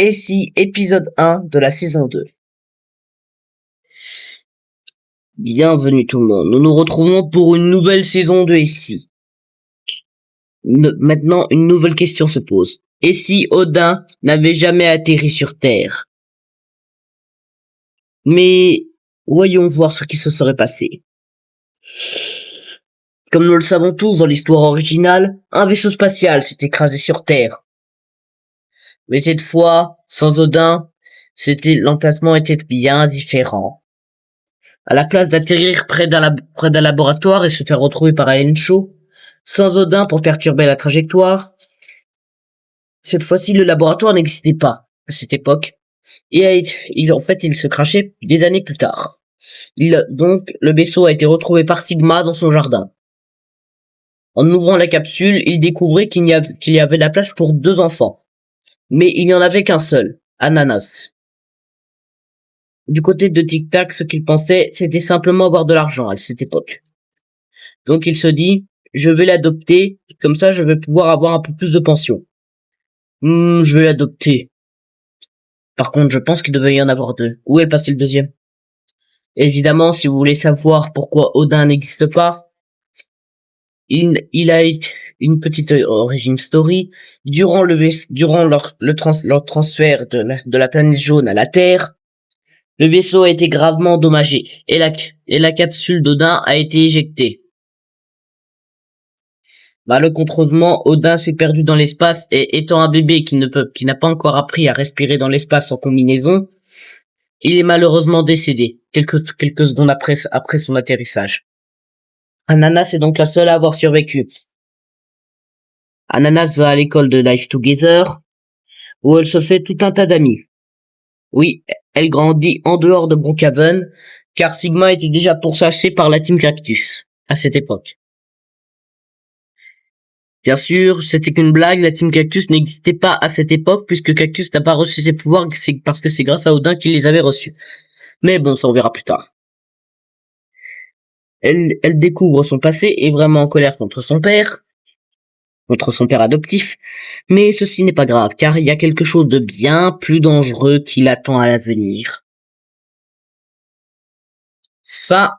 Et si épisode 1 de la saison 2. Bienvenue tout le monde, nous nous retrouvons pour une nouvelle saison de Et si. Maintenant, une nouvelle question se pose. Et si Odin n'avait jamais atterri sur Terre? Mais voyons voir ce qui se serait passé. Comme nous le savons tous dans l'histoire originale, un vaisseau spatial s'est écrasé sur Terre. Mais cette fois, sans Odin, l'emplacement était bien différent. À la place d'atterrir près d'un laboratoire et se faire retrouver par Aensho, sans Odin pour perturber la trajectoire, cette fois-ci le laboratoire n'existait pas à cette époque, et il se crachait des années plus tard. Donc le vaisseau a été retrouvé par Sigma dans son jardin. En ouvrant la capsule, il découvrait qu'il y avait la place pour 2 enfants. Mais il n'y en avait qu'un seul, Ananas. Du côté de Tic Tac, ce qu'il pensait, c'était simplement avoir de l'argent à cette époque. Donc il se dit, je vais l'adopter, comme ça je vais pouvoir avoir un peu plus de pension. Je vais l'adopter. Par contre, je pense qu'il devait y en avoir 2. Où est passé le deuxième? Évidemment, si vous voulez savoir pourquoi Odin n'existe pas, il a une petite origin story. Durant leur transfert de la planète jaune à la Terre, le vaisseau a été gravement endommagé et la capsule d'Odin a été éjectée. Malheureusement, Odin s'est perdu dans l'espace et étant un bébé qui n'a pas encore appris à respirer dans l'espace sans combinaison, il est malheureusement décédé quelques secondes après son atterrissage. Ananas est donc la seule à avoir survécu. Ananas va à l'école de Life Together, où elle se fait tout un tas d'amis. Oui, elle grandit en dehors de Brookhaven, car Sigma était déjà pourchassé par la Team Cactus, à cette époque. Bien sûr, c'était qu'une blague, la Team Cactus n'existait pas à cette époque, puisque Cactus n'a pas reçu ses pouvoirs, parce que c'est grâce à Odin qu'il les avait reçus. Mais bon, ça on verra plus tard. Elle découvre son passé et est vraiment en colère contre son père adoptif, mais ceci n'est pas grave, car il y a quelque chose de bien plus dangereux qui l'attend à l'avenir. Fin